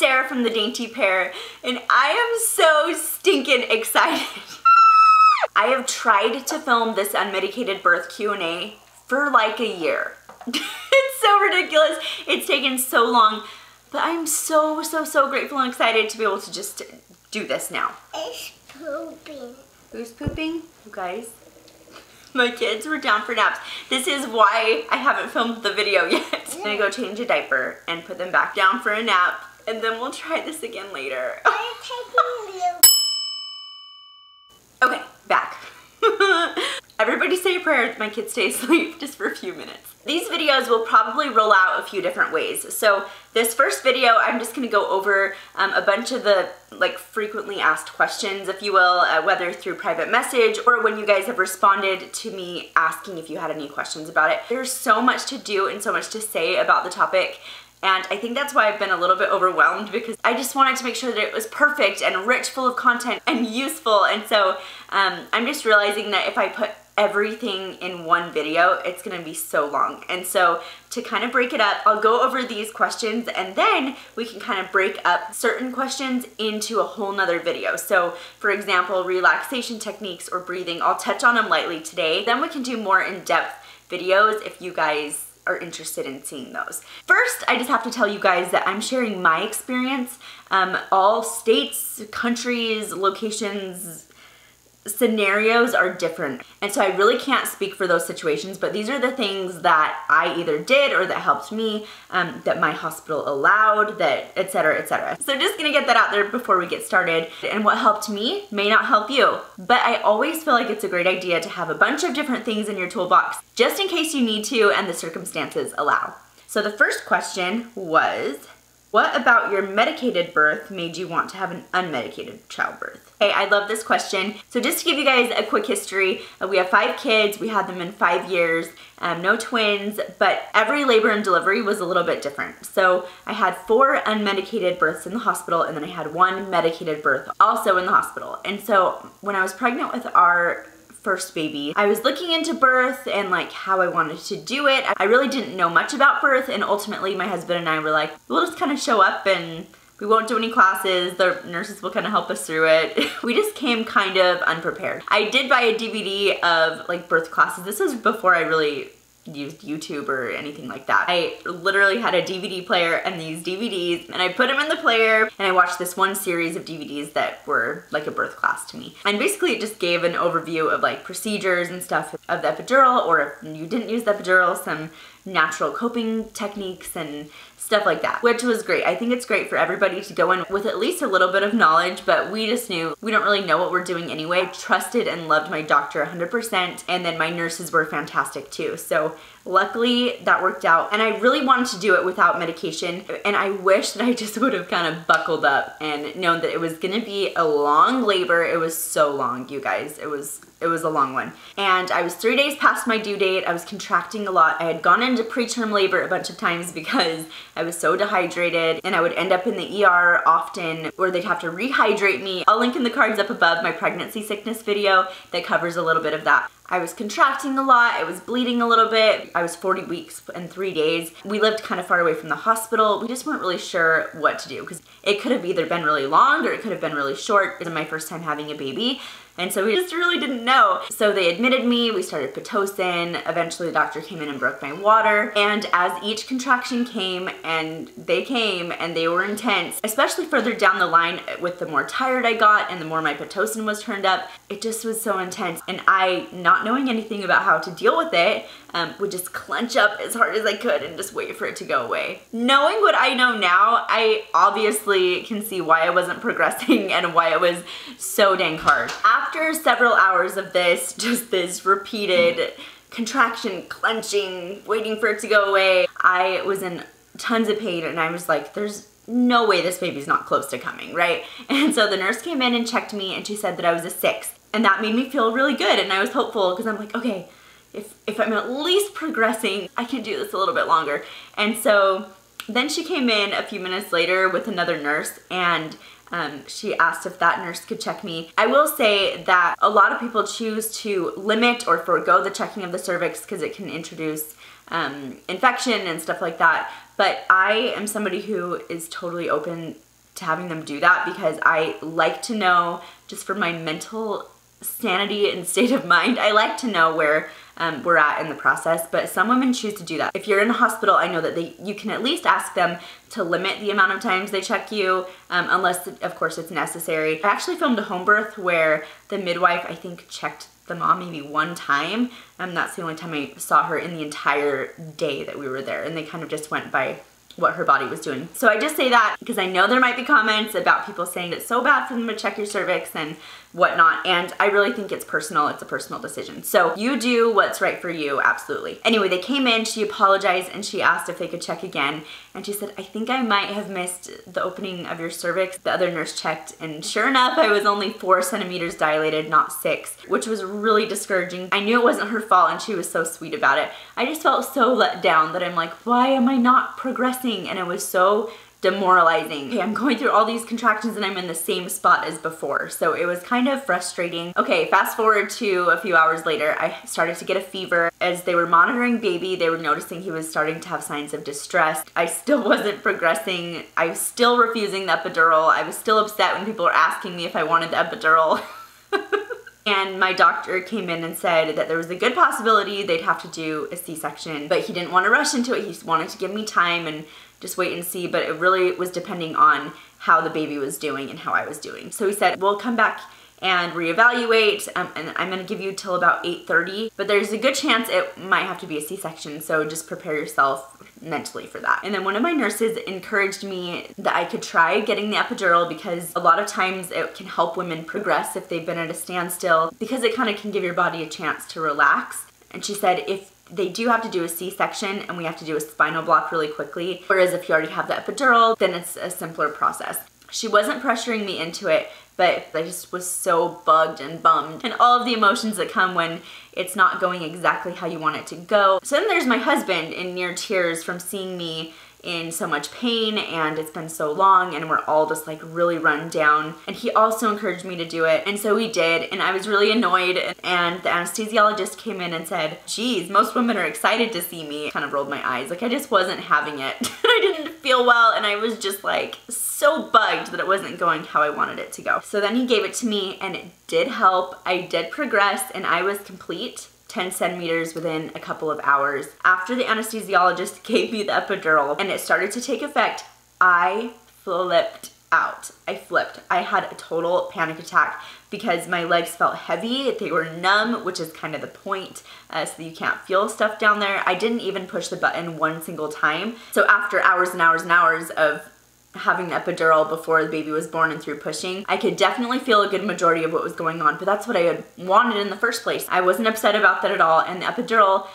Sarah from the Dainty Pear, and I am so stinking excited. I have tried to film this unmedicated birth Q&A for like a year. It's so ridiculous. It's taken so long, but I'm so grateful and excited to be able to just do this now. It's pooping. Who's pooping? You guys. My kids were down for naps. This is why I haven't filmed the video yet. I'm gonna go change a diaper and put them back down for a nap, and then we'll try this again later. I'm taking you. Okay, back. Everybody say a prayer that my kids stay asleep just for a few minutes. These videos will probably roll out a few different ways. So this first video, I'm just gonna go over a bunch of the frequently asked questions, if you will, whether through private message or when you guys have responded to me asking if you had any questions about it. There's so much to do and so much to say about the topic. And I think that's why I've been a little bit overwhelmed, because I just wanted to make sure that it was perfect and rich, full of content and useful. And so I'm just realizing that if I put everything in one video, it's gonna be so long. And so to kind of break it up, I'll go over these questions, and then we can kind of break up certain questions into a whole nother video. So for example, relaxation techniques or breathing, I'll touch on them lightly today. Then we can do more in-depth videos if you guys are interested in seeing those. First, I just have to tell you guys that I'm sharing my experience. All states, countries, locations, scenarios are different. And so I really can't speak for those situations, but these are the things that I either did or that helped me, that my hospital allowed, that etc, etc. So just gonna get that out there before we get started. And what helped me may not help you, but I always feel like it's a great idea to have a bunch of different things in your toolbox, just in case you need to and the circumstances allow. So the first question was, what about your medicated birth made you want to have an unmedicated childbirth? Okay, I love this question. So just to give you guys a quick history, we have 5 kids, we had them in 5 years, no twins, but every labor and delivery was a little bit different. So I had 4 unmedicated births in the hospital, and then I had 1 medicated birth also in the hospital. And so when I was pregnant with our first baby, I was looking into birth and like how I wanted to do it. I really didn't know much about birth, and ultimately my husband and I were like, we'll just kind of show up and we won't do any classes. The nurses will kind of help us through it. We just came kind of unprepared. I did buy a DVD of like birth classes. This was before I really used YouTube or anything like that. I literally had a DVD player and these DVDs, and I put them in the player, and I watched this one series of DVDs that were like a birth class to me. And basically it just gave an overview of like procedures and stuff of the epidural, or if you didn't use the epidural, some natural coping techniques and stuff like that, which was great. I think it's great for everybody to go in with at least a little bit of knowledge, but we just knew we don't really know what we're doing anyway. Trusted and loved my doctor 100%, and then my nurses were fantastic too. So luckily that worked out, and I really wanted to do it without medication, and I wish that I just would have kind of buckled up and known that it was gonna be a long labor. It was so long, you guys. It was a long one. And I was 3 days past my due date. I was contracting a lot. I had gone into preterm labor a bunch of times because I was so dehydrated, and I would end up in the ER often, where they'd have to rehydrate me. I'll link in the cards up above my pregnancy sickness video that covers a little bit of that. I was contracting a lot, I was bleeding a little bit. I was 40 weeks and 3 days. We lived kind of far away from the hospital. We just weren't really sure what to do, because it could have either been really long or it could have been really short. It was my first time having a baby. And so we just really didn't know. So they admitted me, we started Pitocin, eventually the doctor came in and broke my water. And as each contraction came, and they were intense, especially further down the line with the more tired I got and the more my Pitocin was turned up, it just was so intense. And I, not knowing anything about how to deal with it, would just clench up as hard as I could and just wait for it to go away. Knowing what I know now, I obviously can see why I wasn't progressing and why it was so dang hard. After several hours of this, just this repeated contraction, clenching, waiting for it to go away, I was in tons of pain, and I was like, there's no way this baby's not close to coming, right? And so the nurse came in and checked me, and she said that I was a 6. And that made me feel really good, and I was hopeful, because I'm like, okay, if I'm at least progressing, I can do this a little bit longer. And so then she came in a few minutes later with another nurse, and she asked if that nurse could check me. I will say that a lot of people choose to limit or forego the checking of the cervix because it can introduce infection and stuff like that. But I am somebody who is totally open to having them do that because I like to know, just for my mental sanity and state of mind, I like to know where we're at in the process, but some women choose to do that. If you're in a hospital, I know that you can at least ask them to limit the amount of times they check you, unless, of course, it's necessary. I actually filmed a home birth where the midwife, I think, checked the mom maybe one time, and that's the only time I saw her in the entire day that we were there, and they kind of just went by what her body was doing. So I just say that because I know there might be comments about people saying it's so bad for them to check your cervix and whatnot, and I really think it's personal. It's a personal decision. So you do what's right for you, absolutely. Anyway, they came in, she apologized, and she asked if they could check again, and she said, I think I might have missed the opening of your cervix. The other nurse checked, and sure enough, I was only 4 centimeters dilated, not 6, which was really discouraging. I knew it wasn't her fault, and she was so sweet about it. I just felt so let down that I'm like, why am I not progressing? And it was so demoralizing. Okay, I'm going through all these contractions and I'm in the same spot as before. So it was kind of frustrating. Okay, fast forward to a few hours later, I started to get a fever. As they were monitoring baby, they were noticing he was starting to have signs of distress. I still wasn't progressing. I was still refusing the epidural. I was still upset when people were asking me if I wanted the epidural. And my doctor came in and said that there was a good possibility they'd have to do a C-section, but he didn't want to rush into it. He wanted to give me time and just wait and see, but it really was depending on how the baby was doing and how I was doing. So he said, we'll come back and reevaluate, and I'm gonna give you till about 8:30, but there's a good chance it might have to be a C-section, so just prepare yourself mentally for that. And then one of my nurses encouraged me that I could try getting the epidural because a lot of times it can help women progress if they've been at a standstill, because it kind of can give your body a chance to relax. And she said if they do have to do a C-section and we have to do a spinal block really quickly, whereas if you already have the epidural, then it's a simpler process. She wasn't pressuring me into it, but I just was so bugged and bummed, and all of the emotions that come when it's not going exactly how you want it to go. So then there's my husband in near tears from seeing me in so much pain, and it's been so long and we're all just like really run down, and he also encouraged me to do it, and so we did, and I was really annoyed, and the anesthesiologist came in and said, geez, most women are excited to see me. Kind of rolled my eyes, like I just wasn't having it. I didn't feel well, and I was just like so bugged that it wasn't going how I wanted it to go. So then he gave it to me and it did help. I did progress and I was complete 10 centimeters within a couple of hours. After the anesthesiologist gave me the epidural and it started to take effect, I flipped out. I flipped. I had a total panic attack because my legs felt heavy. They were numb, which is kind of the point, so that you can't feel stuff down there. I didn't even push the button one single time. So after hours and hours and hours of having the epidural before the baby was born and through pushing, I could definitely feel a good majority of what was going on, but that's what I had wanted in the first place. I wasn't upset about that at all, and the epidural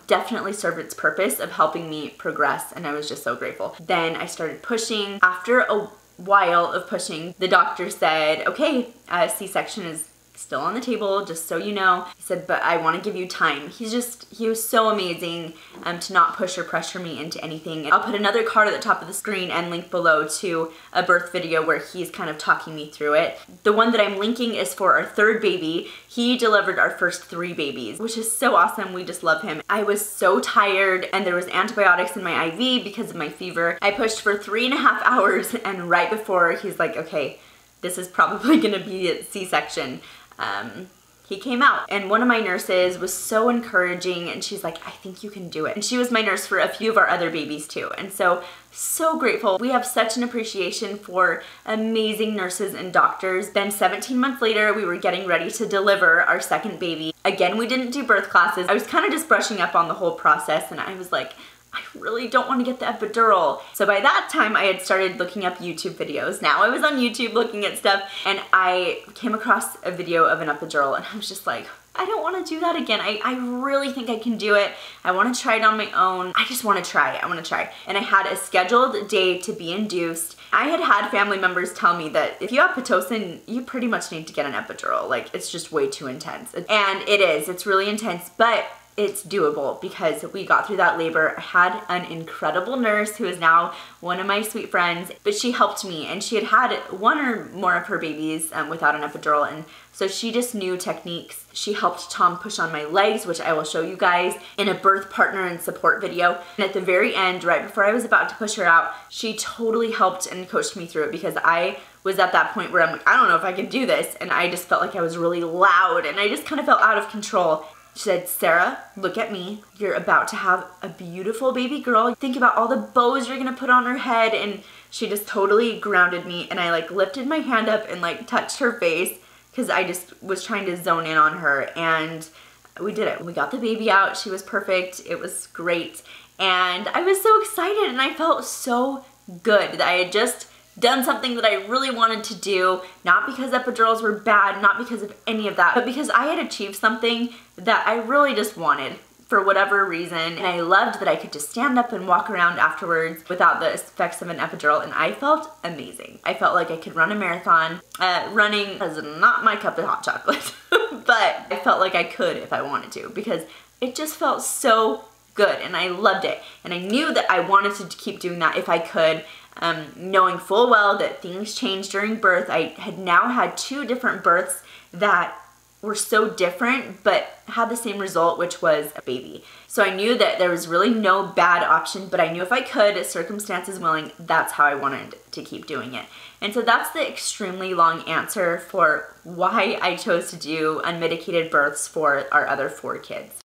definitely served its purpose of helping me progress, and I was just so grateful. Then I started pushing. After a while of pushing, the doctor said, okay, C-section is still on the table, just so you know. He said, but I want to give you time. He was so amazing to not push or pressure me into anything. I'll put another card at the top of the screen and link below to a birth video where he's kind of talking me through it. The one that I'm linking is for our 3rd baby. He delivered our first 3 babies, which is so awesome. We just love him. I was so tired and there was antibiotics in my IV because of my fever. I pushed for 3.5 hours, and right before he's like, okay, this is probably gonna be a C-section, he came out, and one of my nurses was so encouraging, and she's like, I think you can do it. And she was my nurse for a few of our other babies too, and so grateful. We have such an appreciation for amazing nurses and doctors. Then 17 months later, we were getting ready to deliver our 2nd baby. Again, we didn't do birth classes. I was kind of just brushing up on the whole process, and I was like, I really don't want to get the epidural. So by that time, I had started looking up YouTube videos. Now I was on YouTube looking at stuff, and I came across a video of an epidural, and I was just like, I don't want to do that again. I really think I can do it. I want to try it on my own. I just want to try. I want to try. And I had a scheduled day to be induced. I had family members tell me that if you have Pitocin, you pretty much need to get an epidural. Like, it's just way too intense. And it is. It's really intense, but it's doable because we got through that labor. I had an incredible nurse who is now one of my sweet friends, but she helped me, and she had had one or more of her babies without an epidural, and so she just knew techniques. She helped Tom push on my legs, which I will show you guys in a birth partner and support video. And at the very end, right before I was about to push her out, she totally helped and coached me through it, because I was at that point where I'm like, I don't know if I can do this, and I just felt like I was really loud, and I just kind of felt out of control. She said, Sarah, look at me. You're about to have a beautiful baby girl. Think about all the bows you're gonna put on her head. And she just totally grounded me, and I like lifted my hand up and like touched her face because I just was trying to zone in on her, and we did it. We got the baby out. She was perfect. It was great. And I was so excited, and I felt so good that I had just done something that I really wanted to do, not because epidurals were bad, not because of any of that, but because I had achieved something that I really just wanted for whatever reason. And I loved that I could just stand up and walk around afterwards without the effects of an epidural, and I felt amazing. I felt like I could run a marathon. Running is not my cup of hot chocolate, but I felt like I could if I wanted to, because it just felt so good, and I loved it. And I knew that I wanted to keep doing that if I could. Knowing full well that things changed during birth. I had now had 2 different births that were so different but had the same result, which was a baby. So I knew that there was really no bad option, but I knew if I could, circumstances willing, that's how I wanted to keep doing it. And so that's the extremely long answer for why I chose to do unmedicated births for our other 4 kids.